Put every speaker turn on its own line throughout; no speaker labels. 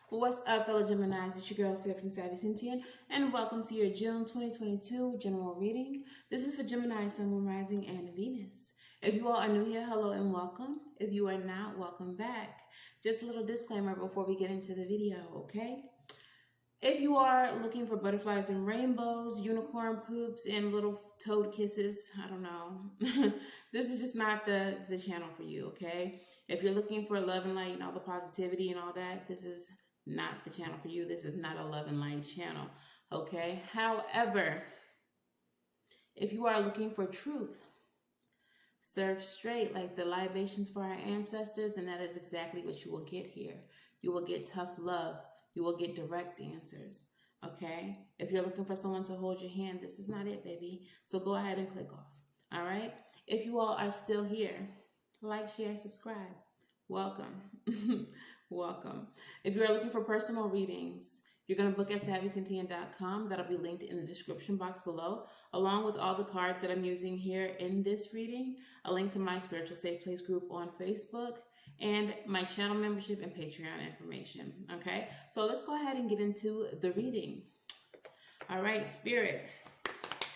What's up, fellow Geminis? It's your girl, Savy from Savy, Sentient, and welcome to your June 2022 general reading. This is for Gemini, Sun, Moon, Rising, and Venus. If you all are new here, hello and welcome. If you are not, welcome back. Just a little disclaimer before we get into the video, okay? If you are looking for butterflies and rainbows, unicorn poops, and little toad kisses, I don't know. This is just not the channel for you, okay? If you're looking for love and light and all the positivity and all that, this is not the channel for you. This is not a love and light channel, okay? However, if you are looking for truth, serve straight like the libations for our ancestors, then that is exactly what you will get here. You will get tough love. You will get direct answers, okay? If you're looking for someone to hold your hand, this is not it, baby. So go ahead and click off, all right? If you all are still here, like, share, subscribe. Welcome. Welcome. If you are looking for personal readings, you're going to book at SavySentient.com. That'll be linked in the description box below, along with all the cards that I'm using here in this reading, a link to my Spiritual Safe Place group on Facebook, and my channel membership and Patreon information, okay? So let's go ahead and get into the reading. All right, Spirit,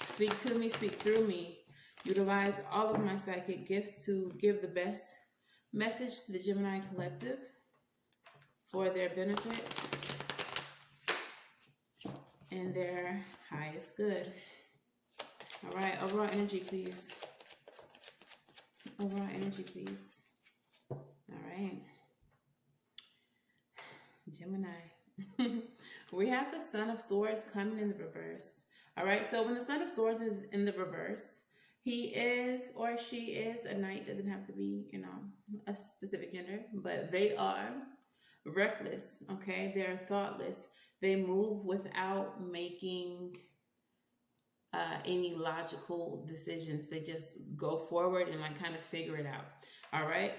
speak to me, speak through me. Utilize all of my psychic gifts to give the best message to the Gemini collective for their benefit and their highest good. All right, overall energy, please. Overall energy, please. All right. Gemini. We have the Son of Swords coming in the reverse. All right, so when the Son of Swords is in the reverse, he is or she is a knight. Doesn't have to be, a specific gender, but they are reckless, okay? They're thoughtless. They move without making any logical decisions. They just go forward and kind of figure it out. All right.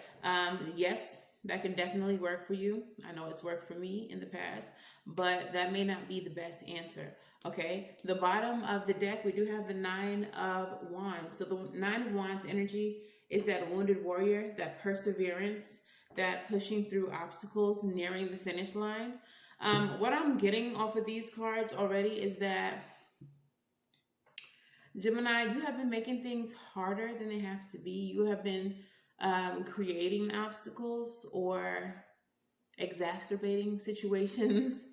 Yes, that can definitely work for you. I know it's worked for me in the past, but that may not be the best answer. Okay. The bottom of the deck, we do have the Nine of Wands. So the Nine of Wands energy is that wounded warrior, that perseverance, that pushing through obstacles, nearing the finish line. What I'm getting off of these cards already is that Gemini, you have been making things harder than they have to be. You have been creating obstacles or exacerbating situations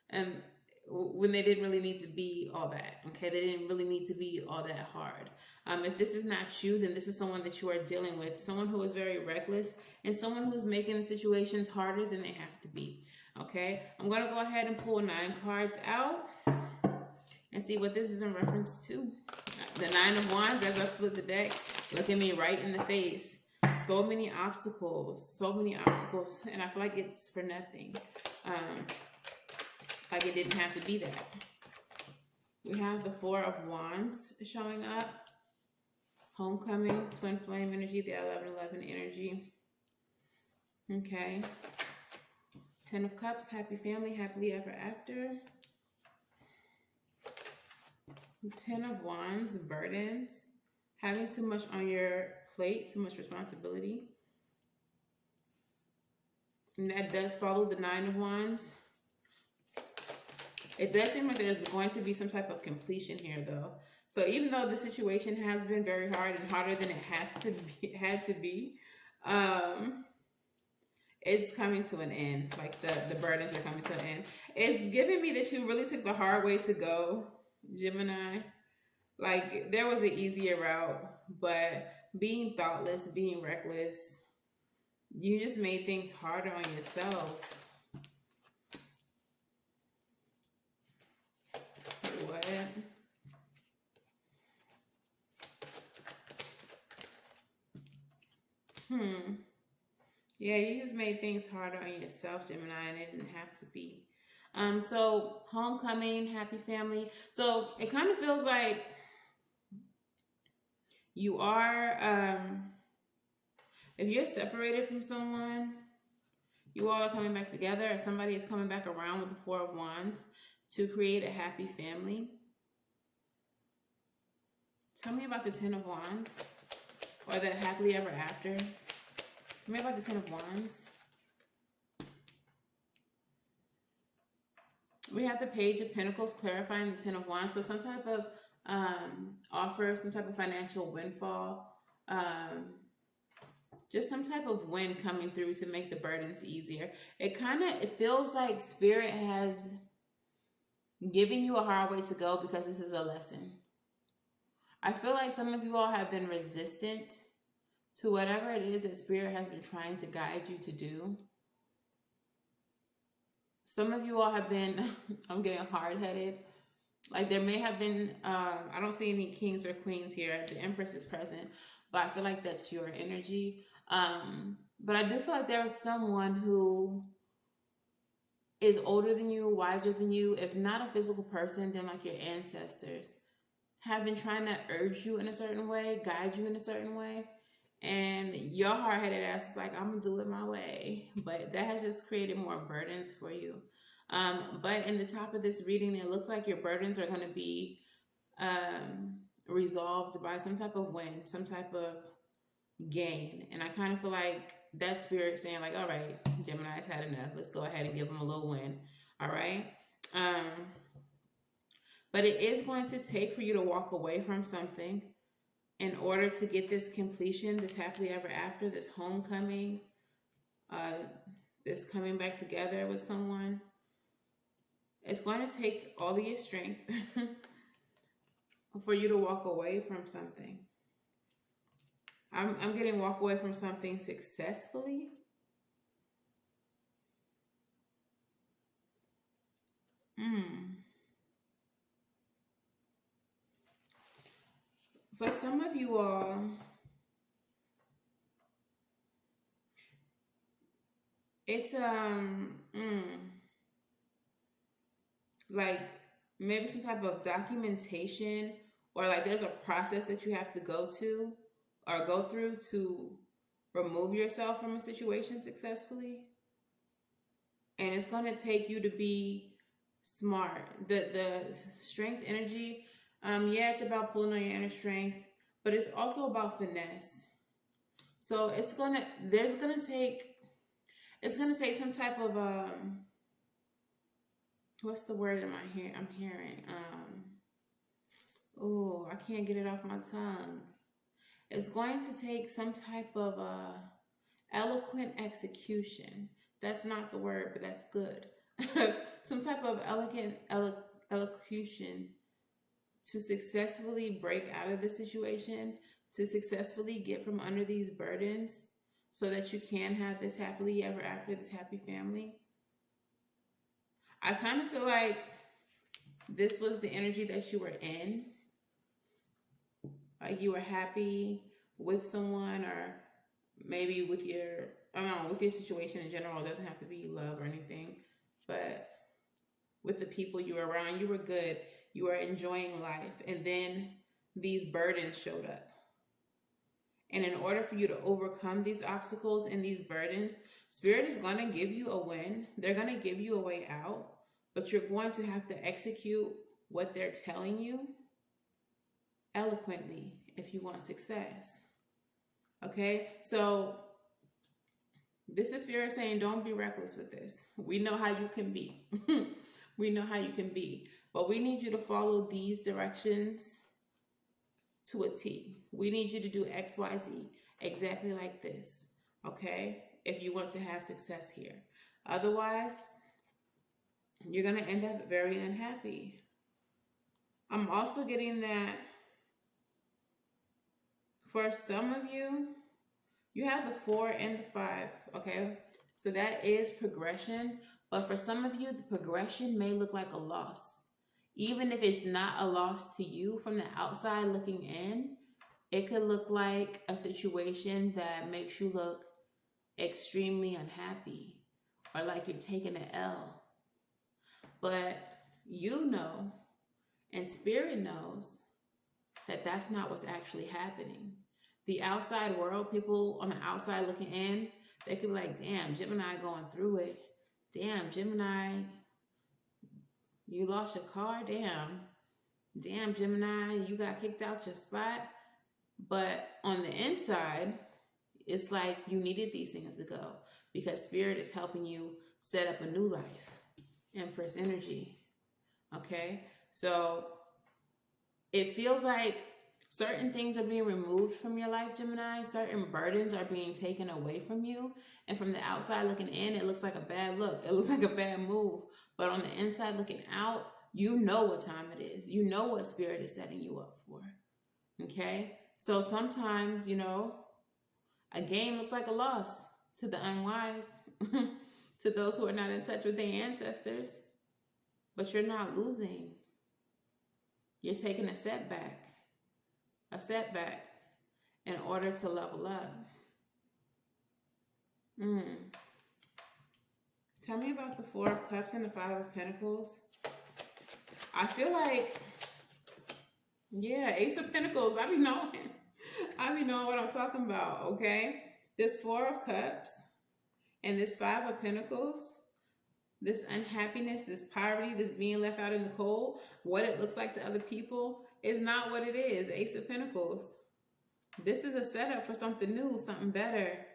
and when they didn't really need to be all that, okay? They didn't really need to be all that hard. If this is not you, then this is someone that you are dealing with, someone who is very reckless and someone who's making the situations harder than they have to be, okay? I'm going to go ahead and pull 9 cards out and see what this is in reference to. The Nine of Wands, as I split the deck, look at me right in the face. So many obstacles, and I feel like it's for nothing. Like it didn't have to be that. We have the Four of Wands showing up. Homecoming, twin flame energy, the 11-11 energy. Okay. 10 of Cups, happy family, happily ever after. 10 of Wands, burdens, having too much on your plate, too much responsibility. And that does follow the 9 of Wands. It does seem like there's going to be some type of completion here, though. So even though the situation has been very hard and harder than it had to be, it's coming to an end. Like the burdens are coming to an end. It's giving me that you really took the hard way to go, Gemini. Like there was an easier route, but being thoughtless, being reckless, you just made things harder on yourself. What? Yeah, you just made things harder on yourself, Gemini, and it didn't have to be. So homecoming, happy family. So it kind of feels like you are, if you're separated from someone, you all are coming back together, or somebody is coming back around with the Four of Wands to create a happy family. Tell me about the 10 of Wands, or that happily ever after. Tell me about the 10 of Wands. We have the Page of Pentacles clarifying the Ten of Wands. So some type of offer, some type of financial windfall, just some type of win coming through to make the burdens easier. It feels like Spirit has given you a hard way to go because this is a lesson. I feel like some of you all have been resistant to whatever it is that Spirit has been trying to guide you to do. Some of you all have been, I'm getting hard-headed. Like there may have been, I don't see any kings or queens here. The Empress is present, but I feel like that's your energy. But I do feel like there is someone who is older than you, wiser than you. If not a physical person, then like your ancestors have been trying to urge you in a certain way, guide you in a certain way. And your hard-headed ass is like, I'm going to do it my way. But that has just created more burdens for you. But in the top of this reading, it looks like your burdens are going to be resolved by some type of win, some type of gain. And I kind of feel like that Spirit saying like, all right, Gemini's had enough. Let's go ahead and give them a little win. All right. But it is going to take for you to walk away from something in order to get this completion, this happily ever after, this homecoming, this coming back together with someone. It's going to take all of your strength for you to walk away from something. I'm getting walk away from something successfully. For some of you all, it's like maybe some type of documentation, or like there's a process that you have to go to or go through to remove yourself from a situation successfully. And it's going to take you to be smart. The strength energy, yeah, it's about pulling on your inner strength, but it's also about finesse. So it's gonna take some type of what's the word I'm hearing? Oh, I can't get it off my tongue. It's going to take some type of eloquent execution. That's not the word, but that's good. Some type of elocution to successfully break out of the situation, to successfully get from under these burdens so that you can have this happily ever after, this happy family. I kind of feel like this was the energy that you were in. Like you were happy with someone, or maybe with your, I don't know, with your situation in general. It doesn't have to be love or anything, but with the people you were around, you were good. You were enjoying life. And then these burdens showed up. And in order for you to overcome these obstacles and these burdens, Spirit is going to give you a win. They're going to give you a way out, but you're going to have to execute what they're telling you eloquently if you want success. Okay? So this is Spirit saying, don't be reckless with this. We know how you can be. We know how you can be. But we need you to follow these directions to a T. We need you to do X, Y, Z exactly like this. Okay? If you want to have success here. Otherwise, you're going to end up very unhappy. I'm also getting that for some of you, you have the 4 and the 5, okay? So that is progression. But for some of you, the progression may look like a loss. Even if it's not a loss to you from the outside looking in, it could look like a situation that makes you look extremely unhappy or like you're taking an L. But you know, and Spirit knows, that that's not what's actually happening. The outside world, people on the outside looking in, they could be like, damn, Gemini going through it. Damn, Gemini, you lost your car. Damn, Gemini, you got kicked out your spot. But on the inside, it's like you needed these things to go because Spirit is helping you set up a new life. Empress energy. Okay? So it feels like certain things are being removed from your life, Gemini. Certain burdens are being taken away from you. And from the outside looking in, it looks like a bad look. It looks like a bad move. But on the inside looking out, you know what time it is. You know what spirit is setting you up for. Okay? So sometimes, a gain looks like a loss to the unwise, to those who are not in touch with their ancestors. But you're not losing. You're taking a setback in order to level up. Tell me about the Four of Cups and the Five of Pentacles. I feel like, Ace of Pentacles. I be knowing what I'm talking about, okay? This Four of Cups and this Five of Pentacles, this unhappiness, this poverty, this being left out in the cold, what it looks like to other people is not what it is. Ace of Pentacles. This is a setup for something new, something better.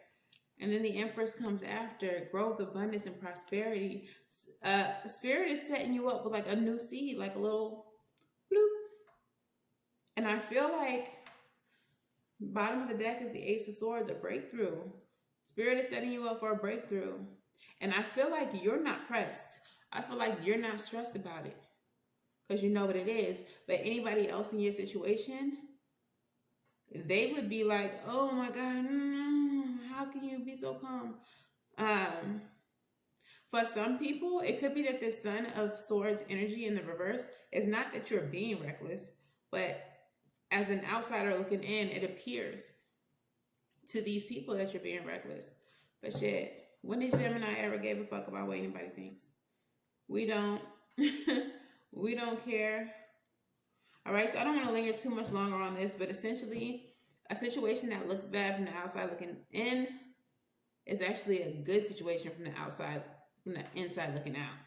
And then the Empress comes after. Growth, abundance, and prosperity. Spirit is setting you up with like a new seed, like a little bloop. And I feel like bottom of the deck is the Ace of Swords, a breakthrough. Spirit is setting you up for a breakthrough. And I feel like you're not pressed. I feel like you're not stressed about it because you know what it is. But anybody else in your situation, they would be like, oh my God, how can you be so calm? For some people, it could be that the Son of Swords energy in the reverse is not that you're being reckless, but as an outsider looking in, it appears to these people that you're being reckless. But shit, when did Gemini ever give a fuck about what anybody thinks? We don't. We don't care. All right, so I don't want to linger too much longer on this, but essentially, a situation that looks bad from the outside looking in is actually a good situation from the outside, from the inside looking out.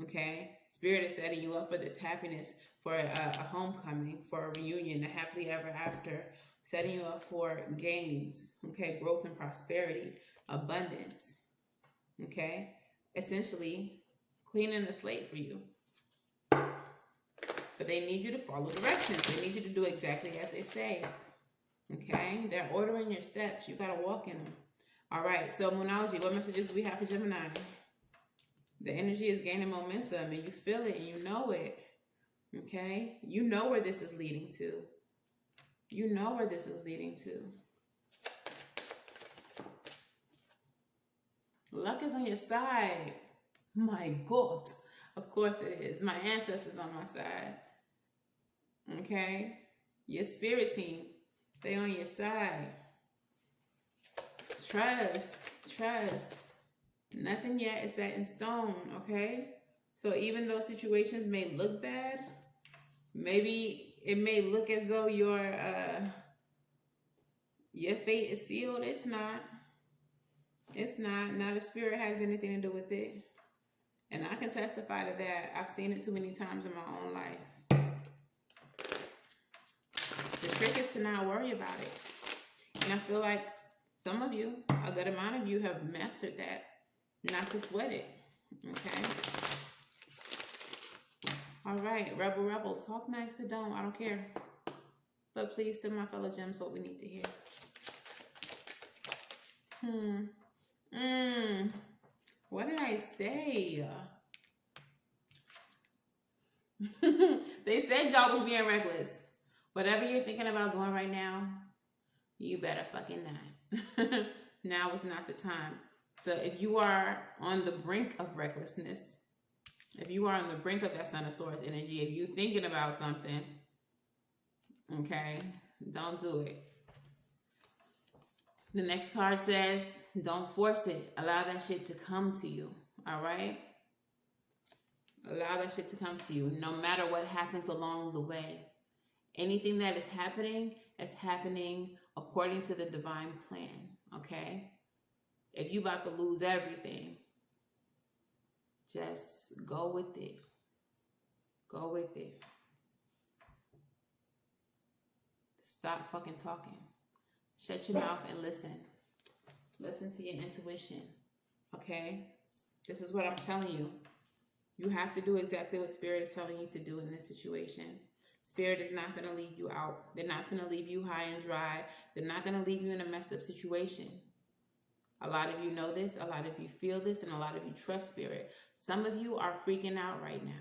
Okay? Spirit is setting you up for this happiness, for a homecoming, for a reunion, a happily ever after, setting you up for gains, okay? Growth and prosperity, abundance, okay? Essentially, cleaning the slate for you. But they need you to follow directions. They need you to do exactly as they say. Okay? They're ordering your steps. You got to walk in them. All right. So, Moonology, what messages do we have for Gemini? The energy is gaining momentum and you feel it and you know it. Okay? You know where this is leading to. You know where this is leading to. Luck is on your side. My God. Of course it is. My ancestors on my side. Okay? Your spirit team, they on your side. Trust. Nothing yet is set in stone, okay? So even though situations may look bad, maybe it may look as though your fate is sealed. It's not. It's not. Now the spirit has anything to do with it. And I can testify to that. I've seen it too many times in my own life. The trick is to not worry about it. And I feel like some of you, a good amount of you, have mastered that. Not to sweat it. Okay? All right. Rebel. Talk nice or don't. I don't care. But please tell my fellow gems what we need to hear. What did I say? They said y'all was being reckless. Whatever you're thinking about doing right now, you better fucking not. Now is not the time. So if you are on the brink of recklessness, if you are on the brink of that Son of Swords energy, if you're thinking about something, okay, don't do it. The next card says, don't force it. Allow that shit to come to you. All right? Allow that shit to come to you, no matter what happens along the way. Anything that is happening according to the divine plan. Okay? If you about to lose everything, just go with it. Go with it. Stop fucking talking. Shut your mouth and listen. Listen to your intuition. Okay? This is what I'm telling you. You have to do exactly what Spirit is telling you to do in this situation. Spirit is not going to leave you out. They're not going to leave you high and dry. They're not going to leave you in a messed up situation. A lot of you know this. A lot of you feel this. And a lot of you trust Spirit. Some of you are freaking out right now.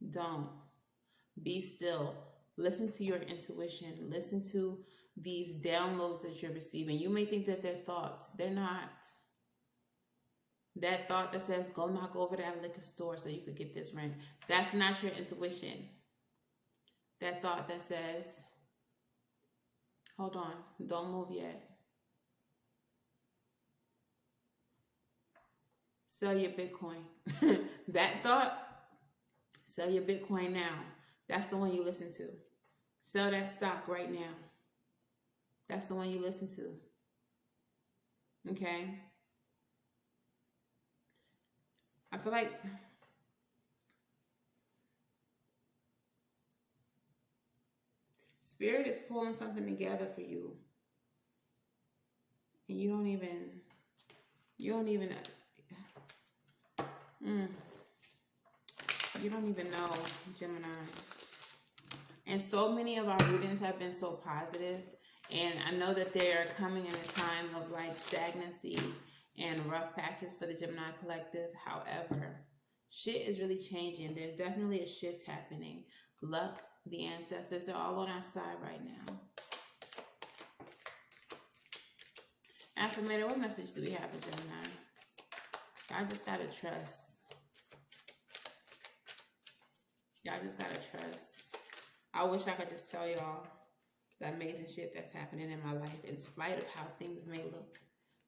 Don't. Be still. Listen to your intuition. Listen to these downloads that you're receiving. You may think that they're thoughts. They're not. That thought that says, go knock over that liquor store so you could get this rent. That's not your intuition. That thought that says, hold on, don't move yet. Sell your Bitcoin. That thought, sell your Bitcoin now. That's the one you listen to. Sell that stock right now. That's the one you listen to. Okay? I feel like Spirit is pulling something together for you. And you don't even know, Gemini. And so many of our readings have been so positive. And I know that they're coming in a time of like stagnancy and rough patches for the Gemini collective. However, shit is really changing. There's definitely a shift happening. Luck, the ancestors are all on our side right now. Affirmator, what message do we have for Gemini? Y'all just gotta trust. Y'all just gotta trust. I wish I could just tell y'all the amazing shit that's happening in my life in spite of how things may look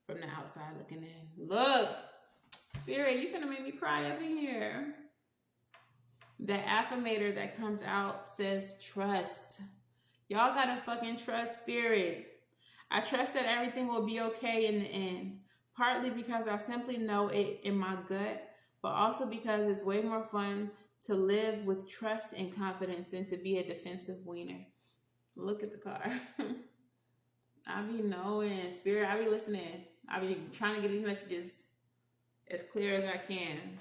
from the outside looking in. Look, Spirit, you're gonna make me cry up in here. The affirmator that comes out says trust. Y'all gotta fucking trust Spirit. I trust that everything will be okay in the end. Partly because I simply know it in my gut, but also because it's way more fun to live with trust and confidence than to be a defensive wiener. Look at the card. I be knowing, Spirit, I be listening. I be trying to get these messages as clear as I can.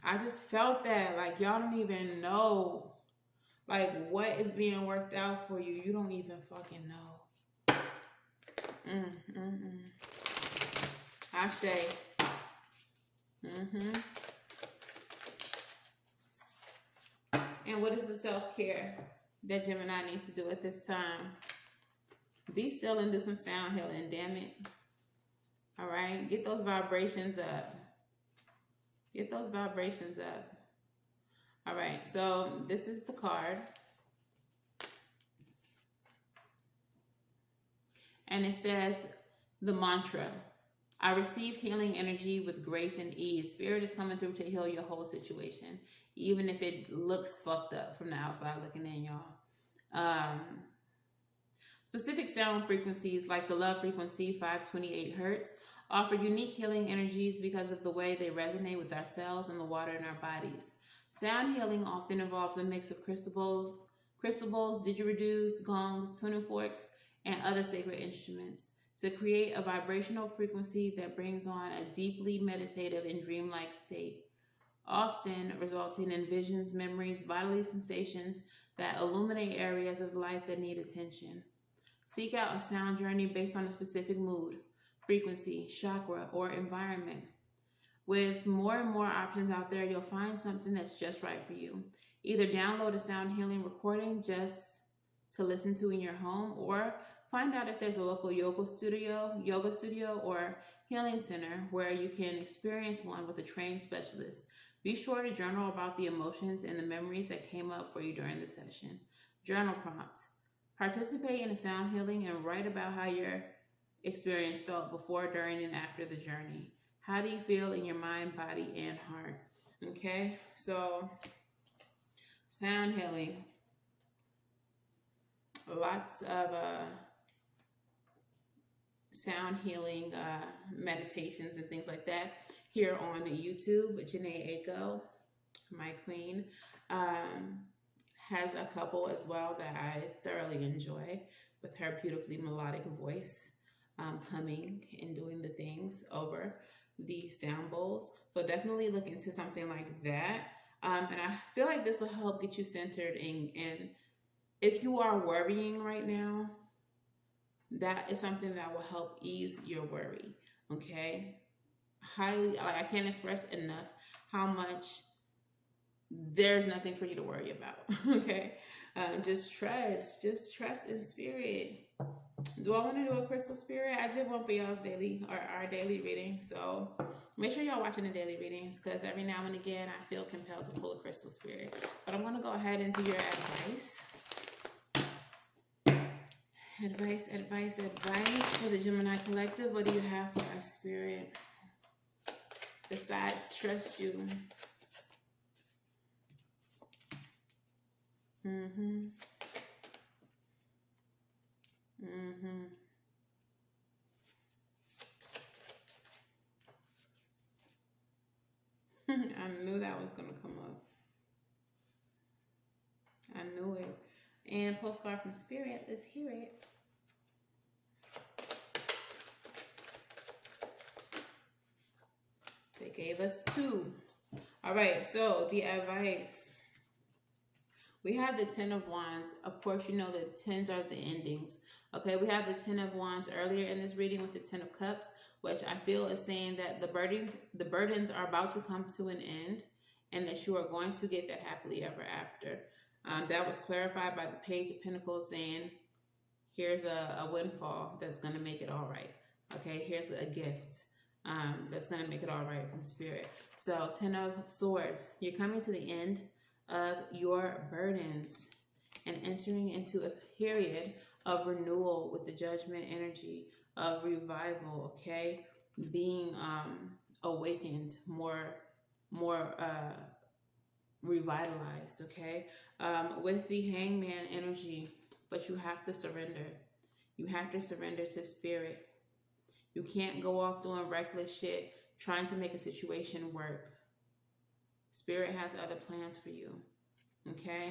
I just felt that, like, y'all don't even know, like, what is being worked out for you. You don't even fucking know. Ashe. And what is the self-care that Gemini needs to do at this time? Be still and do some sound healing, damn it. All right? Get those vibrations up. Get those vibrations up. All right, so this is the card. And it says the mantra. I receive healing energy with grace and ease. Spirit is coming through to heal your whole situation, even if it looks fucked up from the outside looking in, y'all. Specific sound frequencies like the love frequency 528 hertz offer unique healing energies because of the way they resonate with our cells and the water in our bodies. Sound healing often involves a mix of crystal bowls, didgeridoos, gongs, tuning forks, and other sacred instruments to create a vibrational frequency that brings on a deeply meditative and dreamlike state, often resulting in visions, memories, bodily sensations that illuminate areas of life that need attention. Seek out a sound journey based on a specific mood, frequency, chakra, or environment. With more and more options out there, you'll find something that's just right for you. Either download a sound healing recording just to listen to in your home, or find out if there's a local yoga studio, or healing center where you can experience one with a trained specialist. Be sure to journal about the emotions and the memories that came up for you during the session. Journal prompt. Participate in a sound healing and write about how your experience felt before, during, and after the journey. How do you feel in your mind, body, and heart? Okay, so sound healing. Lots of sound healing meditations and things like that here on YouTube. Janae Aiko, my queen, has a couple as well that I thoroughly enjoy, with her beautifully melodic voice, humming and doing the things over the sound bowls. So definitely look into something like that. And I feel like this will help get you centered. And if you are worrying right now, that is something that will help ease your worry. Okay. Highly, like, I can't express enough how much there's nothing for you to worry about. Okay. Just trust in spirit. Do I want to do a crystal spirit? I did one for y'all's daily or our daily reading. So make sure y'all watching the daily readings, because every now and again I feel compelled to pull a crystal spirit. But I'm going to go ahead and do your advice. Advice for the Gemini collective. What do you have for us, spirit? Besides trust you. Mm-hmm. Mm-hmm. I knew that was gonna come up. I knew it. And postcard from spirit. Let's hear it. They gave us 2. All right. So the advice. We have the 10 of Wands. Of course, you know that 10s are the endings. Okay, we have the 10 of Wands earlier in this reading with the 10 of Cups, which I feel is saying that the burdens are about to come to an end, and that you are going to get that happily ever after. That was clarified by the Page of Pentacles, saying, here's a windfall that's going to make it all right. Okay, here's a gift that's going to make it all right from spirit. So 10 of Swords, you're coming to the end of your burdens and entering into a period of renewal with the Judgment energy of revival. Okay, being awakened, more revitalized. Okay, with the Hangman energy, but you have to surrender. You have to surrender to spirit. You can't go off doing reckless shit trying to make a situation work. Spirit has other plans for you. Okay?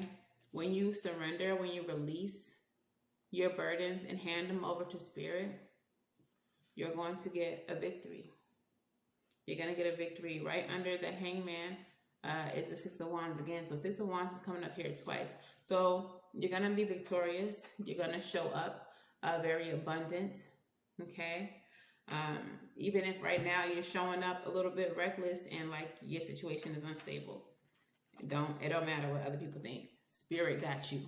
When you surrender, when you release your burdens and hand them over to spirit, you're going to get a victory. You're going to get a victory. Right under the Hangman is the 6 of Wands again. So 6 of Wands is coming up here twice. So you're going to be victorious. You're going to show up very abundant. Okay? Even if right now you're showing up a little bit reckless and like your situation is unstable, it don't matter what other people think. Spirit got you.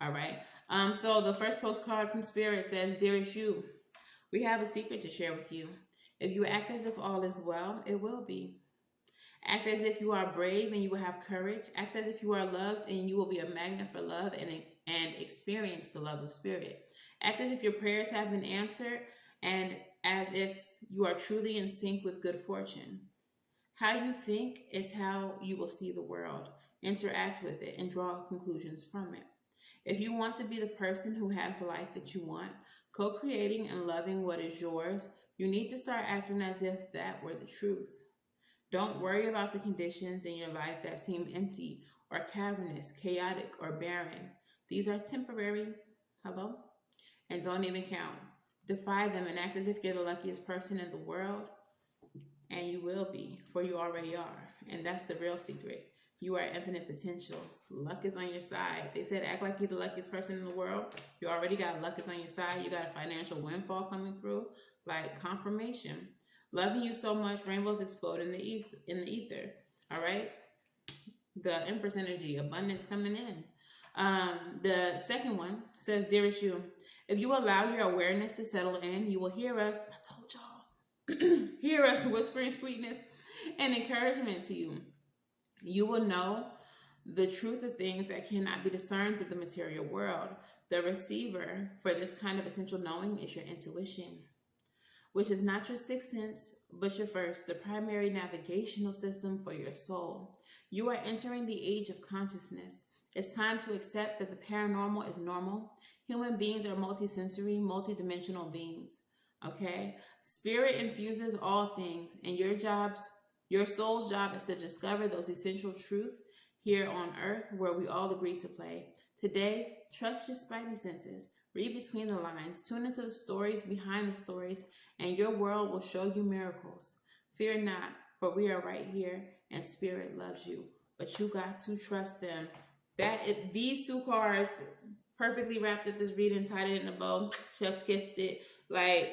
All right. So the first postcard from spirit says, dearest you, we have a secret to share with you. If you act as if all is well, it will be. Act as if you are brave and you will have courage. Act as if you are loved and you will be a magnet for love and experience the love of spirit. Act as if your prayers have been answered and as if you are truly in sync with good fortune. How you think is how you will see the world, interact with it, and draw conclusions from it. If you want to be the person who has the life that you want, co-creating and loving what is yours, you need to start acting as if that were the truth. Don't worry about the conditions in your life that seem empty or cavernous, chaotic, or barren. These are temporary. Hello? And don't even count. Defy them and act as if you're the luckiest person in the world. And you will be, for you already are. And that's the real secret. You are infinite potential. Luck is on your side. They said act like you're the luckiest person in the world. You already got luck is on your side. You got a financial windfall coming through, like confirmation. Loving you so much, rainbows explode in the ether. All right? The Empress energy, abundance coming in. The second one says, dearest you, if you allow your awareness to settle in, you will hear us. I told y'all. Hear us whispering sweetness and encouragement to you. You will know the truth of things that cannot be discerned through the material world. The receiver for this kind of essential knowing is your intuition, which is not your sixth sense, but your first, the primary navigational system for your soul. You are entering the age of consciousness. It's time to accept that the paranormal is normal. Human beings are multisensory, multidimensional beings. Okay? Spirit infuses all things, and your soul's job is to discover those essential truths here on earth where we all agree to play. Today, trust your spidey senses. Read between the lines. Tune into the stories behind the stories, and your world will show you miracles. Fear not, for we are right here, and Spirit loves you. But you got to trust them. These two cards perfectly wrapped up this reading, tied it in a bow, chef's kissed it. Like,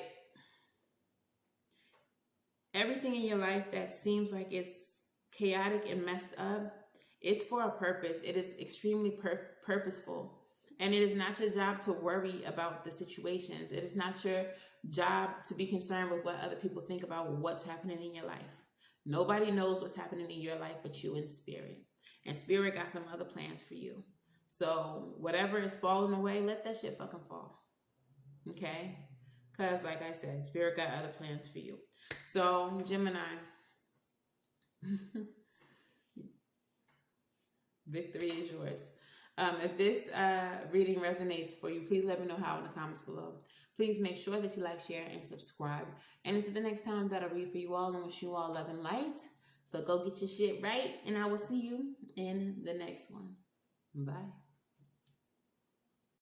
everything in your life that seems like it's chaotic and messed up, it's for a purpose. It is extremely purposeful. And it is not your job to worry about the situations. It is not your job to be concerned with what other people think about what's happening in your life. Nobody knows what's happening in your life but you and Spirit. And Spirit got some other plans for you. So whatever is falling away, let that shit fucking fall. Okay? Because like I said, Spirit got other plans for you. So, Gemini, victory is yours. If this reading resonates for you, please let me know how in the comments below. Please make sure that you like, share, and subscribe. And this is the next time that I read for you all, and wish you all love and light. So go get your shit right, and I will see you in the next one. Bye.